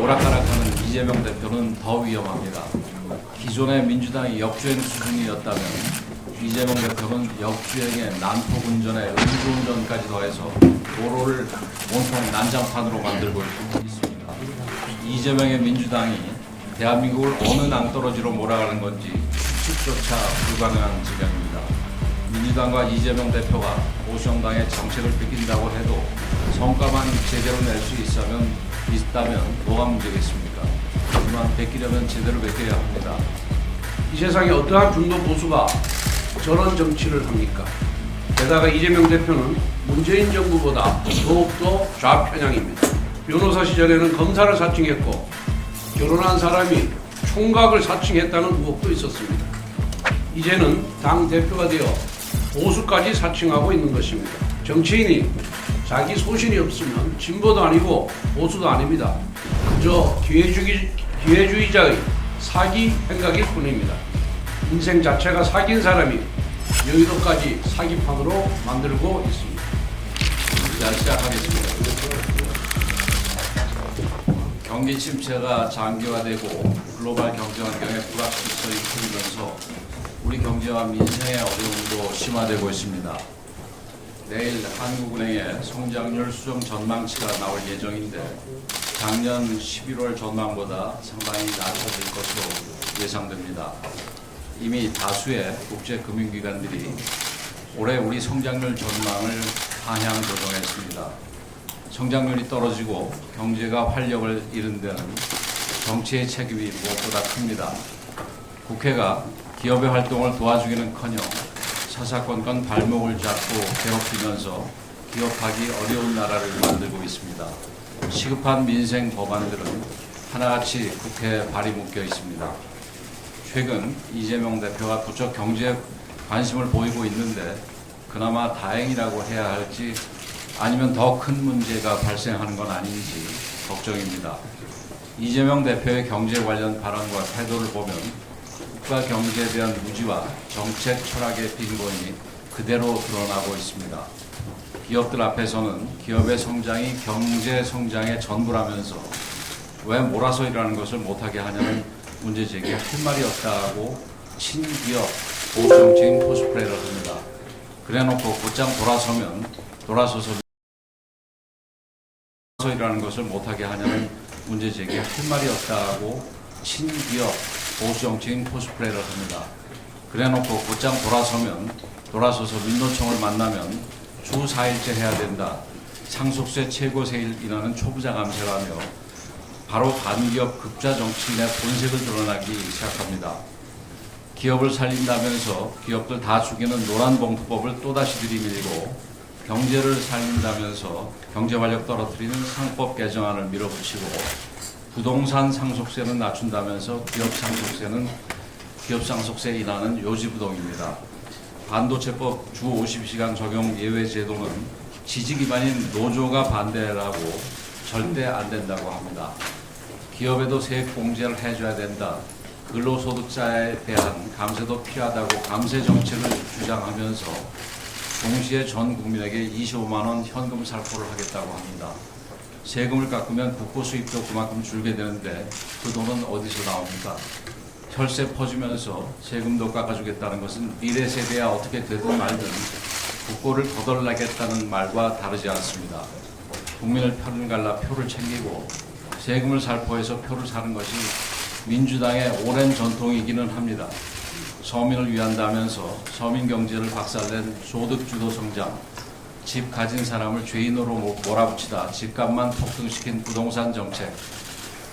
오락가락하는 이재명 대표는 더 위험합니다. 기존의 민주당이 역주행 수준이었다면 이재명 대표는 역주행에 난폭운전에 음주운전까지 더해서 도로를 온통 난장판으로 만들고 있습니다. 이재명의 민주당이 대한민국을 어느 낭떠러지로 몰아가는 건지 추측조차 불가능한 지경입니다. 민주당과 이재명 대표가 보수정당의 정책을 뺏긴다고 해도 성과만 제대로 낼 수 있다면 뭐가 문제겠습니까? 하지만 뺏기려면 제대로 뺏겨야 합니다. 이 세상에 어떠한 중도 보수가 저런 정치를 합니까? 게다가 이재명 대표는 문재인 정부보다 더욱더 좌편향입니다. 변호사 시절에는 검사를 사칭했고 결혼한 사람이 총각을 사칭했다는 의혹도 있었습니다. 이제는 당 대표가 되어 보수까지 사칭하고 있는 것입니다. 정치인이 자기 소신이 없으면 진보도 아니고 보수도 아닙니다. 그저 기회주의자의 사기 행각일 뿐입니다. 인생 자체가 사기인 사람이 여의도까지 사기판으로 만들고 있습니다. 자, 시작하겠습니다. 경기 침체가 장기화되고 글로벌 경제 환경의 불확실성이 커지면서 우리 경제와 민생의 어려움도 심화되고 있습니다. 내일 한국은행의 성장률 수정 전망치가 나올 예정인데 작년 11월 전망보다 상당히 낮아질 것으로 예상됩니다. 이미 다수의 국제금융기관들이 올해 우리 성장률 전망을 하향 조정했습니다. 성장률이 떨어지고 경제가 활력을 잃은 데는 정치의 책임이 무엇보다 큽니다. 국회가 기업의 활동을 도와주기는커녕 사사건건 발목을 잡고 괴롭히면서 기업하기 어려운 나라를 만들고 있습니다. 시급한 민생 법안들은 하나같이 국회에 발이 묶여 있습니다. 최근 이재명 대표가 부쩍 경제에 관심을 보이고 있는데 그나마 다행이라고 해야 할지 아니면 더 큰 문제가 발생하는 건 아닌지 걱정입니다. 이재명 대표의 경제 관련 발언과 태도를 보면 국가 경제에 대한 무지와 정책 철학의 빈곤이 그대로 드러나고 있습니다. 기업들 앞에서는 기업의 성장이 경제 성장의 전부라면서 왜 몰아서 일하는 것을 못하게 하냐는 문제 제기에 할 말이 없다고 친기업 보수 정치인 코스프레를 합니다. 그래놓고 곧장 돌아서서 일하는 것을 못하게 하냐는 문제 제기에 할 말이 없다고 친기업 보수 정치인 코스프레를 합니다. 그래놓고 곧장 돌아서서 민노총을 만나면 주 4일째 해야 된다. 상속세 최고 세일 인하는 초부자 감세라며 바로 반기업 극좌 정치인의 본색을 드러나기 시작합니다. 기업을 살린다면서 기업들 다 죽이는 노란봉투법을 또다시 들이밀고 경제를 살린다면서 경제활력 떨어뜨리는 상법 개정안을 밀어붙이고 부동산 상속세는 낮춘다면서 기업 상속세 인하는 요지부동입니다. 반도체법 주 50시간 적용 예외 제도는 지지 기반인 노조가 반대라고 절대 안 된다고 합니다. 기업에도 세액 공제를 해줘야 된다. 근로소득자에 대한 감세도 필요하다고 감세 정책을 주장하면서 동시에 전 국민에게 25만 원 현금 살포를 하겠다고 합니다. 세금을 깎으면 국고 수입도 그만큼 줄게 되는데 그 돈은 어디서 나옵니까? 혈세 퍼주면서 세금도 깎아주겠다는 것은 미래 세대야 어떻게 되든 말든 국고를 거덜나겠다는 말과 다르지 않습니다. 국민을 편을 갈라 표를 챙기고 세금을 살포해서 표를 사는 것이 민주당의 오랜 전통이기는 합니다. 서민을 위한다면서 서민 경제를 박살낸 소득주도 성장, 집 가진 사람을 죄인으로 몰아붙이다 집값만 폭등시킨 부동산 정책,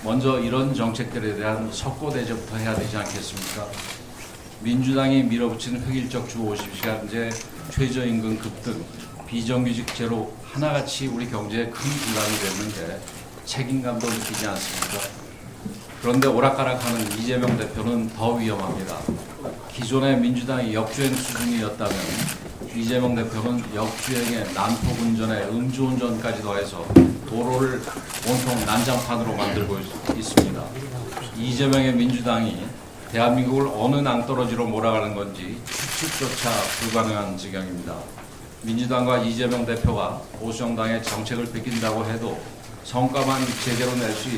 먼저 이런 정책들에 대한 석고대접부터 해야 되지 않겠습니까? 민주당이 밀어붙인 획일적 주 50시간제 최저임금 급등, 비정규직 제로 하나같이 우리 경제에 큰 부담이 됐는데 책임감도 느끼지 않습니까? 그런데 오락가락하는 이재명 대표는 더 위험합니다. 기존의 민주당이 역주행 수준이었다면 이재명 대표는 역주행에 난폭운전에 음주운전까지 더해서 도로를 온통 난장판으로 만들고 있습니다. 이재명의 민주당이 대한민국을 어느 낭떠러지로 몰아가는 건지 추측조차 불가능한 지경입니다. 민주당과 이재명 대표가 보수정당의 정책을 뺏긴다고 해도 성과만 제대로 낼 수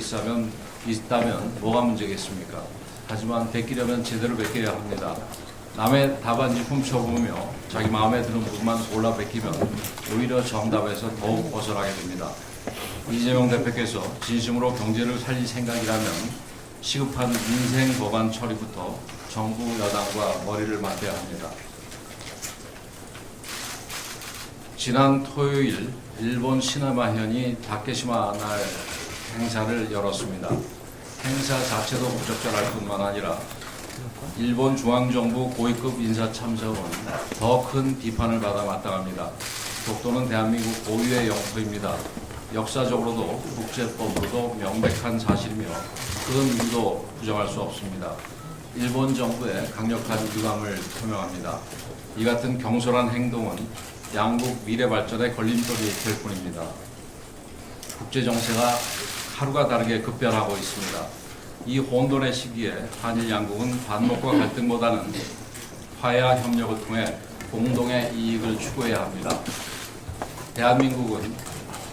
있다면 뭐가 문제겠습니까? 하지만 베끼려면 제대로 베껴야 합니다. 남의 답안지 훔쳐보며 자기 마음에 드는 부분만 골라 베끼면 오히려 정답에서 더욱 벗어나게 됩니다. 이재명 대표께서 진심으로 경제를 살릴 생각이라면 시급한 민생 법안 처리부터 정부 여당과 머리를 맞대야 합니다. 지난 토요일 일본 시네마현이 다케시마 날 행사를 열었습니다. 행사 자체도 부적절할 뿐만 아니라 일본 중앙정부 고위급 인사 참석은 더 큰 비판을 받아 마땅합니다. 독도는 대한민국 고유의 영토입니다. 역사적으로도 국제법으로도 명백한 사실이며 그 누구도 부정할 수 없습니다. 일본 정부의 강력한 유감을 표명합니다. 이 같은 경솔한 행동은 양국 미래 발전에 걸림돌이 될 뿐입니다. 국제 정세가 하루가 다르게 급변하고 있습니다. 이 혼돈의 시기에 한일 양국은 반목과 갈등보다는 화해와 협력을 통해 공동의 이익을 추구해야 합니다. 대한민국은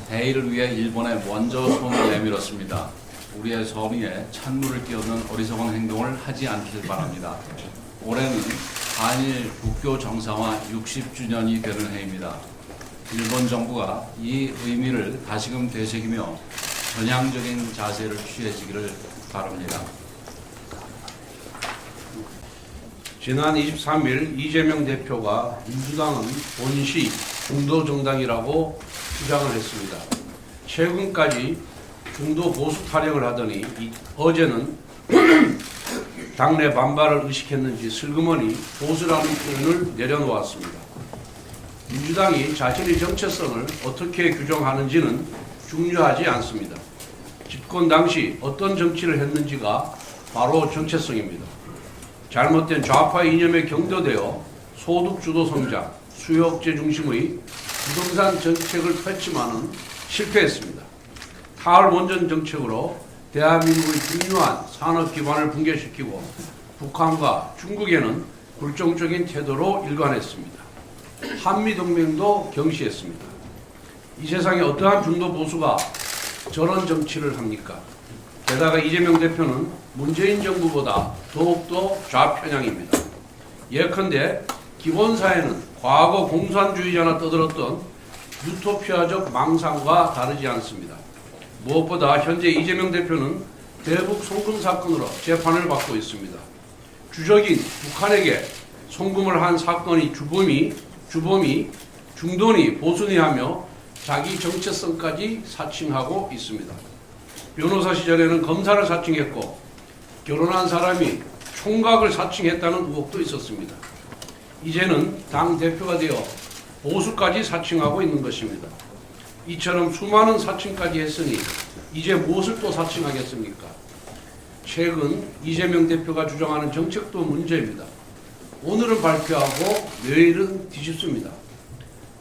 대의를 위해 일본에 먼저 손을 내밀었습니다. 우리의 선의에 찬물을 끼얹는 어리석은 행동을 하지 않길 바랍니다. 올해는 한일 국교 정상화 60주년이 되는 해입니다. 일본 정부가 이 의미를 다시금 되새기며 전향적인 자세를 취해지기를 바랍니다. 지난 23일 이재명 대표가 민주당은 본시 중도 정당이라고 주장을 했습니다. 최근까지 중도 보수 타령을 하더니 어제는 당내 반발을 의식했는지 슬그머니 보수라는 표현을 내려놓았습니다. 민주당이 자신의 정체성을 어떻게 규정하는지는 중요하지 않습니다. 집권 당시 어떤 정치를 했는지가 바로 정체성입니다. 잘못된 좌파 이념에 경도되어 소득주도 성장, 수요 억제 중심의 부동산 정책을 펼치만은 실패했습니다. 타월 원전 정책으로 대한민국의 중요한 산업 기반을 붕괴시키고 북한과 중국에는 굴종적인 태도로 일관했습니다. 한미동맹도 경시했습니다. 이 세상에 어떠한 중도 보수가 저런 정치를 합니까? 게다가 이재명 대표는 문재인 정부보다 더욱더 좌편향입니다. 예컨대 기본사회는 과거 공산주의자나 떠들었던 유토피아적 망상과 다르지 않습니다. 무엇보다 현재 이재명 대표는 대북 송금 사건으로 재판을 받고 있습니다. 주적인 북한에게 송금을 한 사건이 주범이 중도니 보수니 하며 자기 정체성까지 사칭하고 있습니다. 변호사 시절에는 검사를 사칭했고 결혼한 사람이 총각을 사칭했다는 의혹도 있었습니다. 이제는 당 대표가 되어 보수까지 사칭하고 있는 것입니다. 이처럼 수많은 사칭까지 했으니 이제 무엇을 또 사칭하겠습니까? 최근 이재명 대표가 주장하는 정책도 문제입니다. 오늘은 발표하고 내일은 뒤집습니다.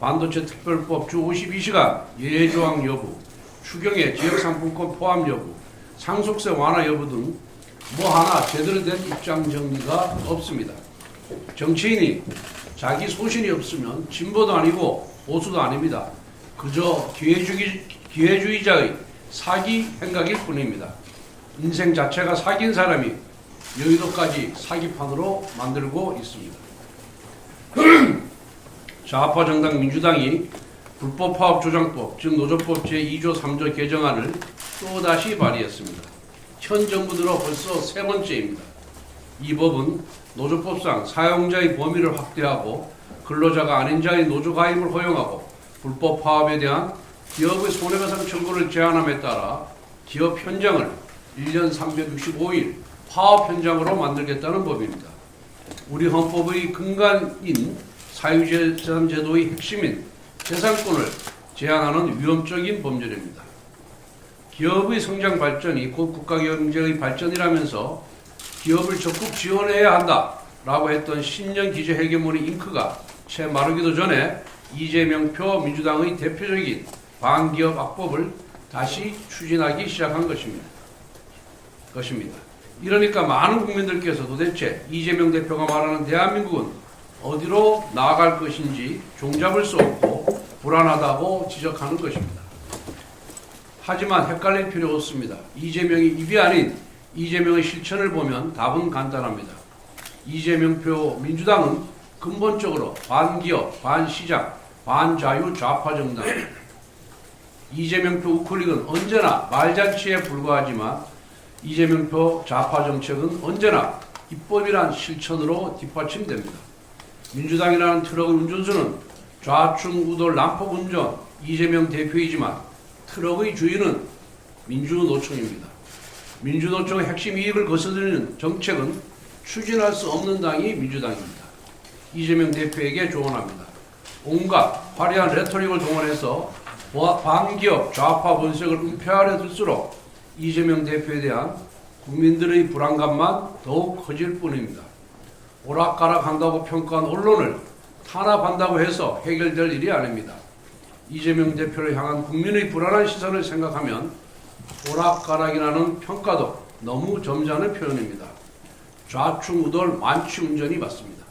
반도체 특별법 주 52시간 예외조항 여부, 추경의 지역상품권 포함 여부, 상속세 완화 여부 등 뭐 하나 제대로 된 입장 정리가 없습니다. 정치인이 자기 소신이 없으면 진보도 아니고 보수도 아닙니다. 그저 기회주의자의 사기 행각일 뿐입니다. 인생 자체가 사기인 사람이 여의도까지 사기판으로 만들고 있습니다. 좌파 정당 민주당이 불법파업조장법, 즉 노조법 제2조 3조 개정안을 또다시 발의했습니다. 현 정부 들어 벌써 세 번째입니다. 이 법은 노조법상 사용자의 범위를 확대하고 근로자가 아닌 자의 노조 가입을 허용하고 불법 파업에 대한 기업의 손해배상 청구를 제한함에 따라 기업 현장을 1년 365일 파업 현장으로 만들겠다는 법입니다. 우리 헌법의 근간인 사유재산 제도의 핵심인 재산권을 제한하는 위험적인 범죄입니다. 기업의 성장 발전이 곧 국가 경제의 발전이라면서 기업을 적극 지원해야 한다라고 했던 신년 기재 헤게모니 잉크가 채 마르기도 전에 이재명표 민주당의 대표적인 반기업 악법을 다시 추진하기 시작한 것입니다. 이러니까 많은 국민들께서 도대체 이재명 대표가 말하는 대한민국은 어디로 나아갈 것인지 종잡을 수 없고 불안하다고 지적하는 것입니다. 하지만 헷갈릴 필요 없습니다. 이재명이 입이 아닌 이재명의 실천을 보면 답은 간단합니다. 이재명표 민주당은 근본적으로 반기업, 반시장, 반자유 좌파 정당. 이재명표 우클릭은 언제나 말잔치에 불과하지만 이재명표 좌파 정책은 언제나 입법이란 실천으로 뒷받침됩니다. 민주당이라는 트럭의 운전수는 좌충 우돌 난폭 운전 이재명 대표이지만 트럭의 주인은 민주노총입니다. 민주노총의 핵심 이익을 거스르는 정책은 추진할 수 없는 당이 민주당입니다. 이재명 대표에게 조언합니다. 온갖 화려한 레토릭을 동원해서 반기업 좌파 본색을 은폐하려 들수록 이재명 대표에 대한 국민들의 불안감만 더욱 커질 뿐입니다. 오락가락한다고 평가한 언론을 탄압한다고 해서 해결될 일이 아닙니다. 이재명 대표를 향한 국민의 불안한 시선을 생각하면 오락가락이라는 평가도 너무 점잖은 표현입니다. 좌충우돌 만취운전이 맞습니다.